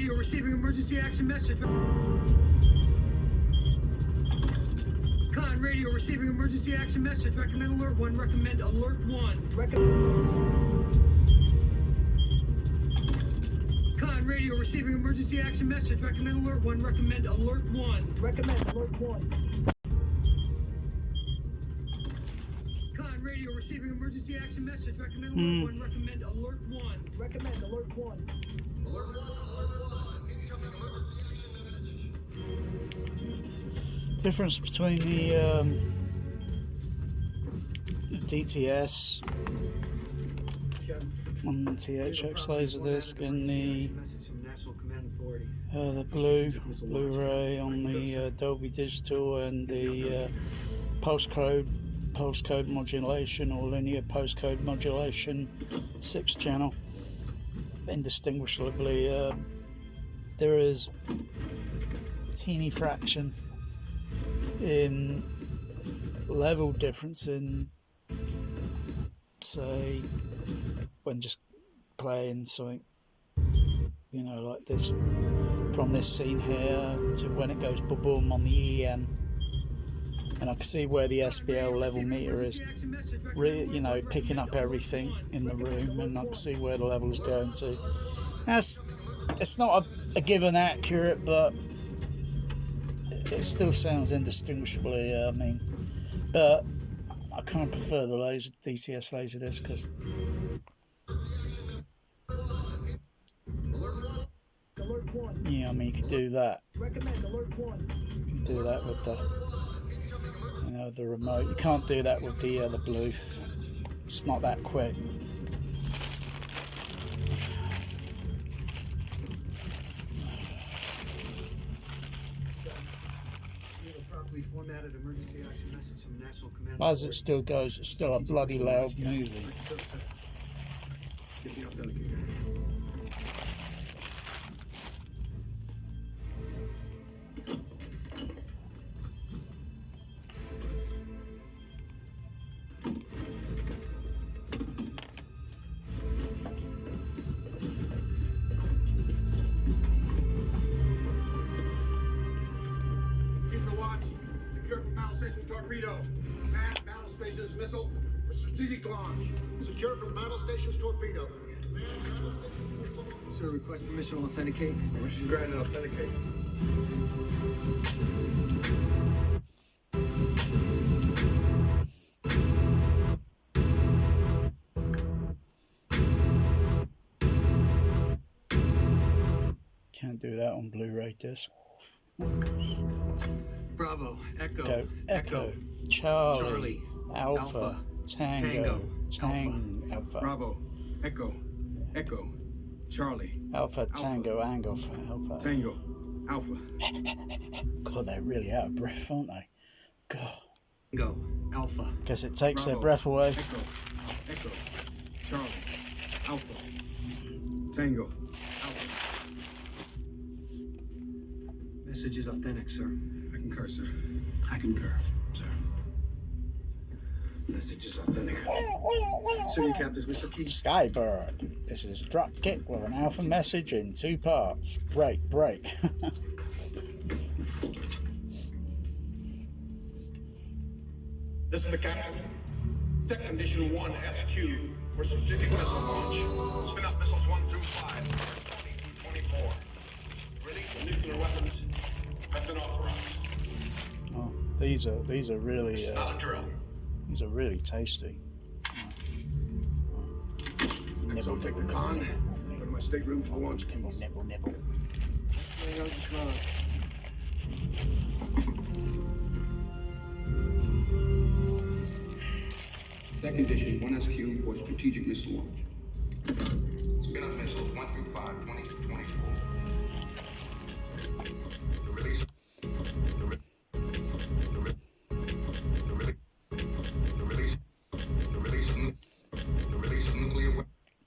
radio receiving emergency action message. Con radio receiving emergency action message. Recommend alert 1. Recommend alert 1. Con radio receiving emergency action message. Recommend alert 1. Recommend alert 1. Recommend alert 1. Con radio receiving emergency action message. Recommend alert 1. Recommend alert 1. Recommend alert 1. Alert 1, alert 1. Incoming emergency action message. Difference between the DTS on the THX LaserDisc and the Blu-ray on the Dolby Digital and the postcode modulation or linear postcode modulation 6-channel. Indistinguishably, there is a teeny fraction in level difference in, say, when just playing something, you know, like this, from this scene here to when it goes boom on the EM, and I can see where the SBL level meter is, you know, picking up everything in the room, and I can see where the level's going to. It's not a given accurate, but it still sounds indistinguishably, but I kind of prefer the DTS LaserDisc because yeah, I mean, you could do that. You can do that with the, you know, the remote. You can't do that with the Blue. It's not that quick. As it still goes, it's still a bloody loud movie. Torpedo. Man, battle station's missile for strategic launch. Secure from battle station's torpedo. Man, battle station's missile. Sir, request permission to authenticate. Permission granted, authenticate. Can't do that on Blu-ray disc. Bravo, Echo, Charlie, Alpha, Tango, Alpha. Bravo, Echo, Charlie. Alpha, Tango, Alpha. Tango, Alpha. God, they're really out of breath, aren't they? God. Go, Alpha. Guess it takes Bravo, their breath away. Echo, Charlie, Alpha. Tango, Alpha. Message is authentic, sir. I concur, sir. I concur, sir. Message is authentic. Sir, your captain is Mr. Key. Skybird. This is Dropkick with an alpha message in 2 parts. Break. This is the captain. Second edition 1 SQ for strategic missile launch. Spin up missiles 1 through 5, 20 through 24. Release nuclear weapons has been authorized. Oh, these are really It's not a drill. these are really tasty. Nibble, take the con. Go to my stateroom for launch keys. Nibble. Second edition 1 SQ for strategic missile launch. Spin up missiles 1 through 5, 20 through 24.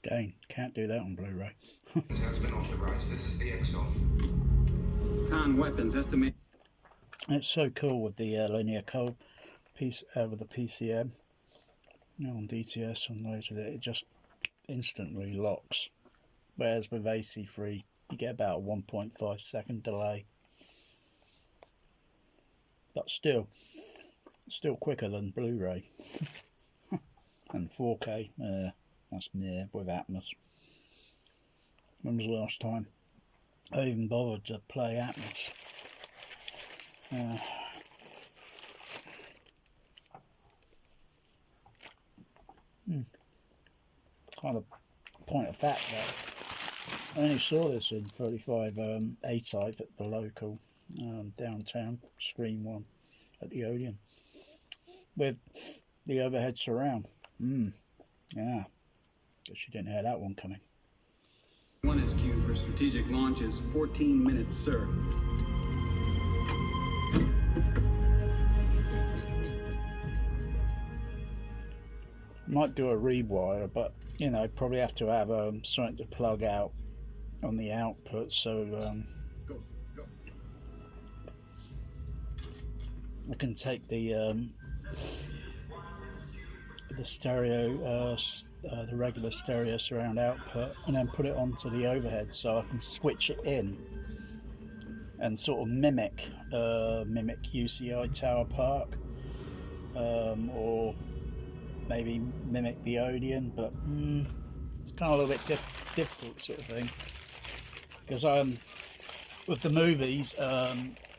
Again, can't do that on Blu-ray. Has been authorized. This is the XO. Con weapons estimate. It's so cool with the linear code piece with the PCM. You know, on DTS and later, it just instantly locks. Whereas with AC3, You get about a 1.5 second delay, but still quicker than Blu-ray. And 4K, that's me with Atmos. When was the last time I even bothered to play Atmos? Kind of point of fact that I only saw this in 35 A-type at the local downtown Screen 1 at the Odeon with the overhead surround. Yeah, guess you didn't hear that one coming. 1 SQ for strategic launches, 14 minutes, sir. Might do a rewire, but you know, probably have to have something to plug out on the output, so I can take the stereo, the regular stereo surround output, and then put it onto the overhead, so I can switch it in and sort of mimic UCI Tower Park, or maybe mimic the Odeon, but it's kind of a little bit difficult sort of thing, because with the movies,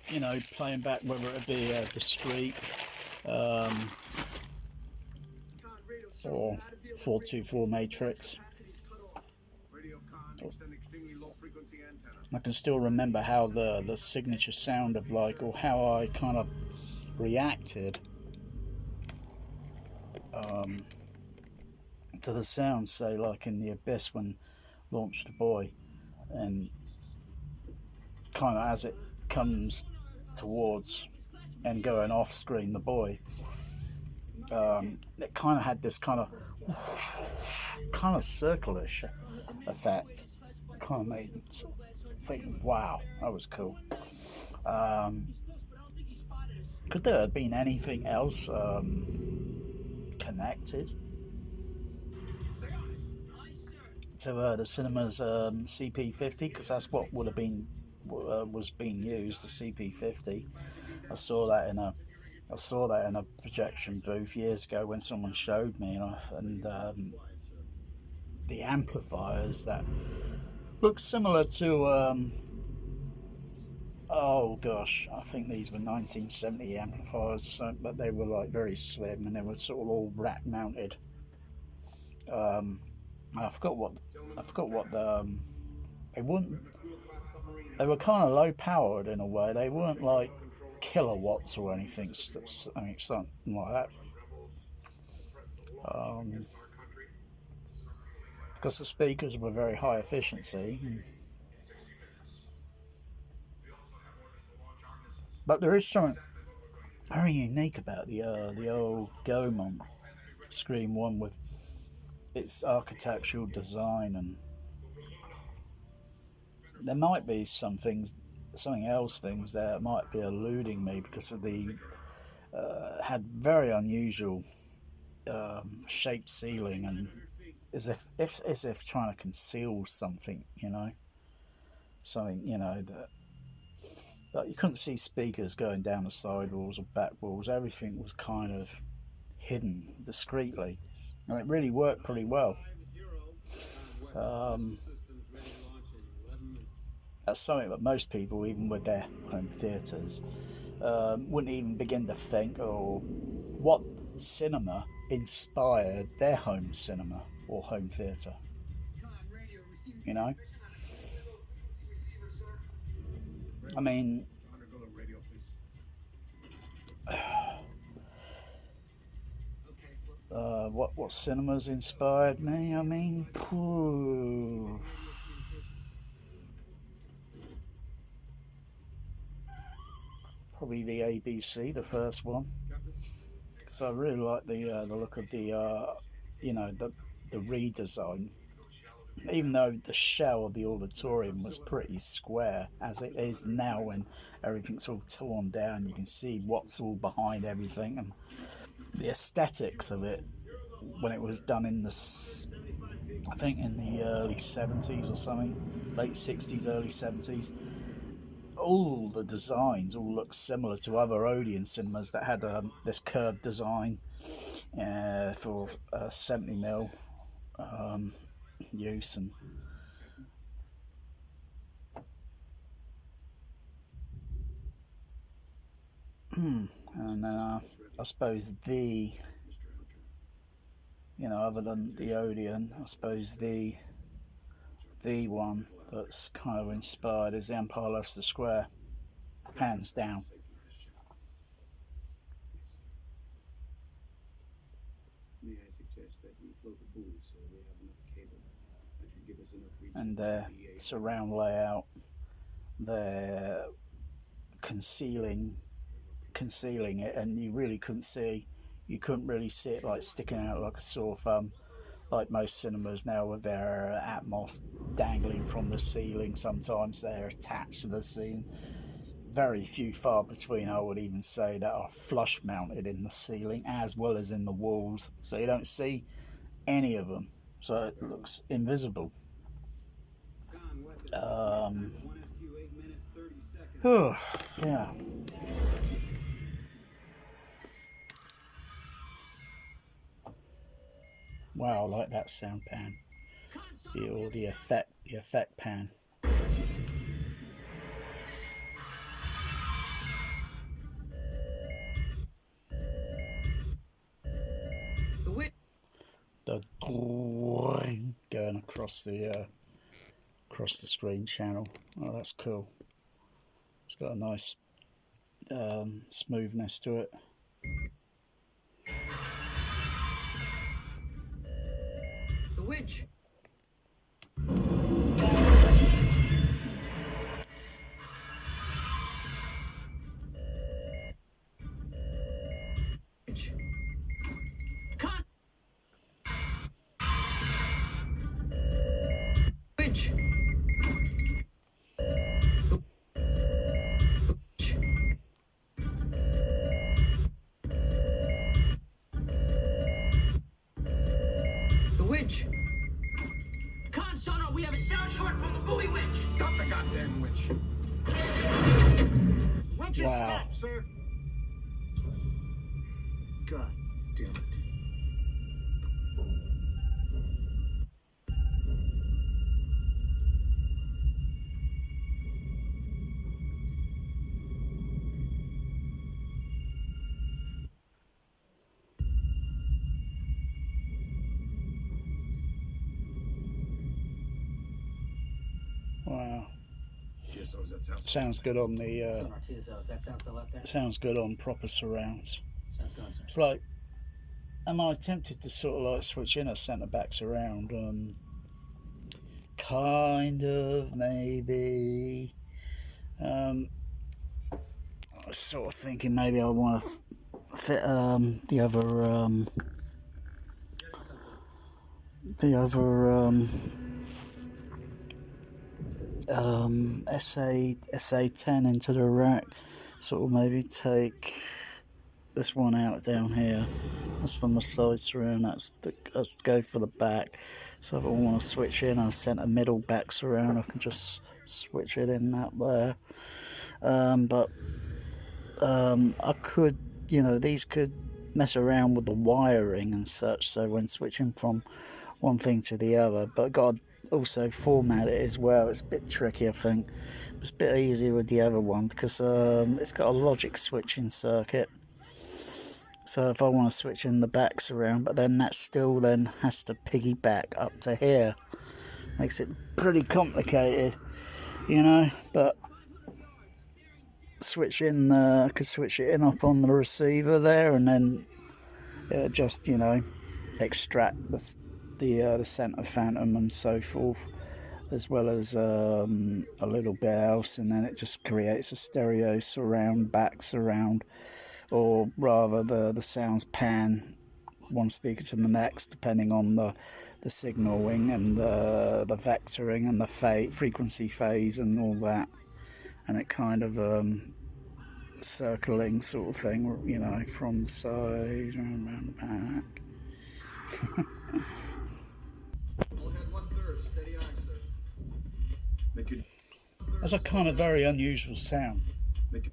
you know, playing back whether it be discrete or 424 matrix, I can still remember how the signature sound of, like, or how I kind of reacted to the sound, say like in The Abyss when Launched the Boy, and kind of as it comes towards and going off screen the boy, it kind of had this kind of circle-ish effect. Kind of made it think, wow, that was cool. Could there have been anything else connected to the cinema's CP50? Because that's what would have been was being used, the CP50. I saw that in a projection booth years ago when someone showed me, and the amplifiers that look similar to oh gosh, I think these were 1970 amplifiers or something, but they were like very slim and they were sort of all rack mounted. I forgot what they were kind of low powered in a way. They weren't like kilowatts or anything, something like that. Because the speakers were very high efficiency. But there is something very unique about the old Gaumont Screen 1 with its architectural design, and there might be something else that might be eluding me, because of the had very unusual shaped ceiling, and as if trying to conceal something, that you couldn't see speakers going down the side walls or back walls. Everything was kind of hidden discreetly, and it really worked pretty well. That's something that most people, even with their home theatres, wouldn't even begin to think, or what cinema inspired their home cinema or home theatre. I mean, what cinemas inspired me? I mean, probably the ABC, the first one, because I really like the look of the redesign. Even though the shell of the auditorium was pretty square, as it is now when everything's all torn down, you can see what's all behind everything, and the aesthetics of it when it was done in the I think in the early 70s or something, late 60s, early 70s. All the designs all look similar to other Odeon cinemas that had this curved design for 70mm use. And then I suppose other than the Odeon, I suppose the one that's kind of inspired is the Empire Leicester Square, hands down. May I suggest that we float the buoy so we have enough cable that should give us enough reach. And their surround layout, they're concealing it, and you couldn't really see it like sticking out like a sore thumb, like most cinemas now with their Atmos dangling from the ceiling. Sometimes they're attached to the ceiling. Very few, far between, I would even say, that are flush mounted in the ceiling as well as in the walls, so you don't see any of them, so it looks invisible. Yeah. Wow, I like that sound pan, or the effect pan. The going across the screen channel. Oh, that's cool. It's got a nice smoothness to it. The witch. Witch. The witch. Con Sono, we have a sound short from the buoy witch. Stop the goddamn witch. When's your Wow. stop, sir? God damn it. Wow. TSOs, that sounds. Sounds good on the Sonar TSOs, that sounds still up there. sounds good on proper surrounds. Sounds good, sir. It's like, am I tempted to sort of like switch in a centre back surround? Kind of, maybe. I was sort of thinking maybe I want to fit the other SA10 into the rack. Sort of maybe take this one out down here. That's from the side surround. Let's go for the back. So if I want to switch in a centre middle back surround, I can just switch it in that there. But I could, these could mess around with the wiring and such. So when switching from one thing to the other, but God also format it as well. It's a bit tricky, I think. It's a bit easier with the other one because it's got a logic switching circuit. So if I want to switch in the backs around, but then that still then has to piggyback up to here. Makes it pretty complicated, but could switch it in up on the receiver there, and then just extract the centre phantom and so forth, as well as a little bit else, and then it just creates a stereo surround, back surround, or rather the sounds pan one speaker to the next, depending on the signaling and the vectoring and the frequency phase and all that, and it kind of circling sort of thing, from the side around the back. Make it. That's a kind of very unusual sound. Make it.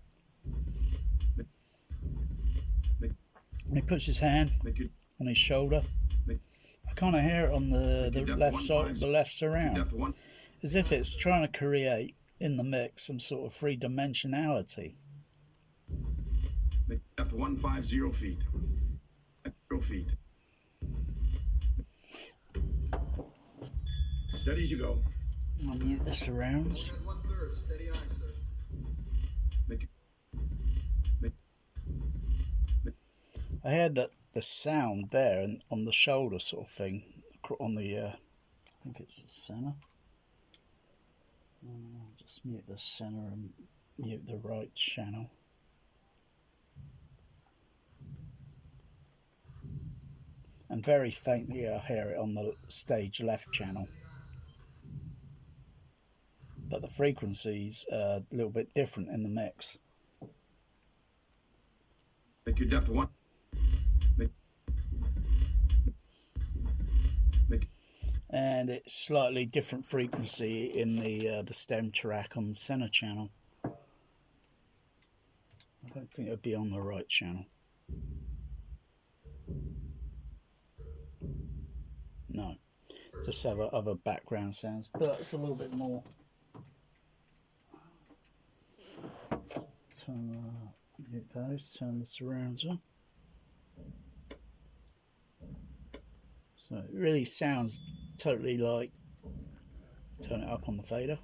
And he puts his hand Make it. on his shoulder. Make, I kind of hear it on the left side, the left surround, depth one. as if it's trying to create in the mix some sort of three-dimensionality. Make depth 150 feet. 0 feet. Steady as you go. I'll mute the surrounds. 1/3, steady eye, sir. Make it. I heard that the sound there and on the shoulder sort of thing, on the, I think it's the center. Just mute the center and mute the right channel. And very faintly I hear it on the stage left channel. But the frequency's a little bit different in the mix. Make your depth one. Make. And it's slightly different frequency in the stem track on the center channel. I don't think it'll be on the right channel. No, just have other background sounds, but it's a little bit more. Mute those, turn the surrounds on. So it really sounds totally like, turn it up on the fader.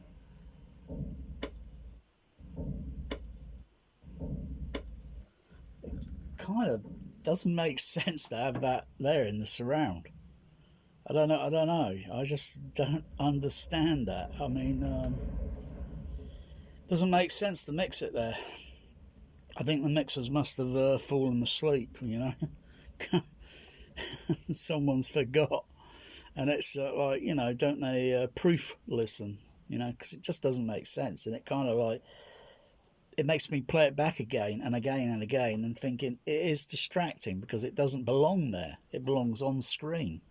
It kind of doesn't make sense to have that there in the surround. I don't know. I just don't understand that. I mean, doesn't make sense to mix it there. I think the mixers must have fallen asleep, you know. Someone's forgot. And it's like, you know, don't they proof listen, you know, because it just doesn't make sense. And it kind of like, it makes me play it back again and again and again and thinking it is distracting because it doesn't belong there. It belongs on screen.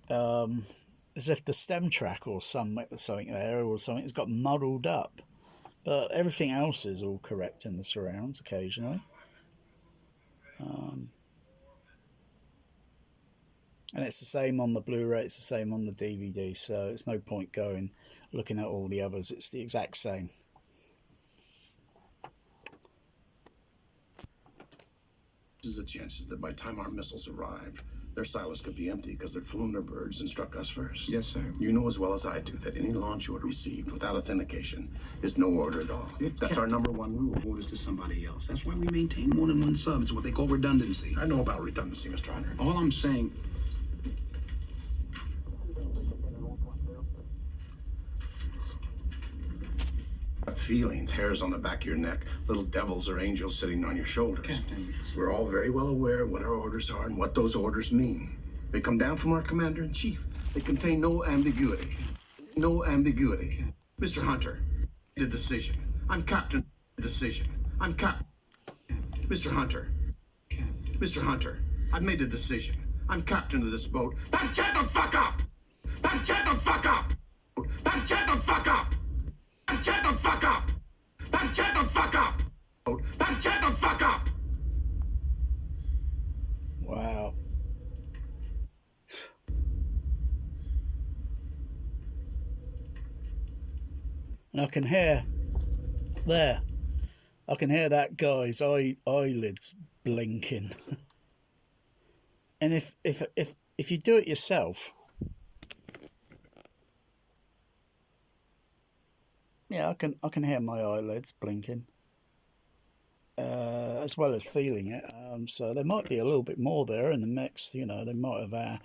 As if the stem track or something there or something has got muddled up. But everything else is all correct in the surrounds occasionally. And it's the same on the Blu-ray, it's the same on the DVD, so it's no point going looking at all the others, it's the exact same. There's a chance that by the time our missiles arrive, their silos could be empty because they're flown their birds and struck us first. Yes, sir. You know as well as I do that any launch order received without authentication is no order at all. That's our number one rule. Orders to somebody else. That's why we maintain more than one sub. It's what they call redundancy. I know about redundancy, Mr. Hunter. All I'm saying... Feelings, hairs on the back of your neck, little devils or angels sitting on your shoulders. Captain. We're all very well aware of what our orders are and what those orders mean. They come down from our commander-in-chief. They contain no ambiguity. No ambiguity. Mr. Hunter, the decision. I'm captain. The decision. I'm captain. Mr. Hunter. Captain. Mr. Hunter, I've made a decision. I'm captain of this boat. Now shut the fuck up! Now shut the fuck up! Now shut the fuck up! Now shut the fuck up! Now shut the fuck up! Now shut the fuck up! Wow. And I can hear there. I can hear that guy's eyelids blinking. And if you do it yourself, yeah, I can hear my eyelids blinking, as well as feeling it. So there might be a little bit more there in the mix. You know, they might have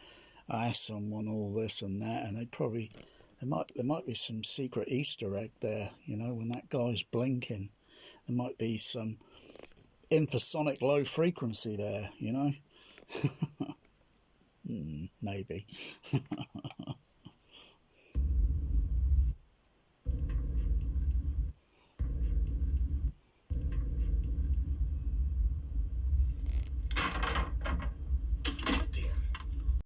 asked someone all this and that, and there might be some secret Easter egg there. You know, when that guy's blinking, there might be some infrasonic low frequency there. You know, maybe.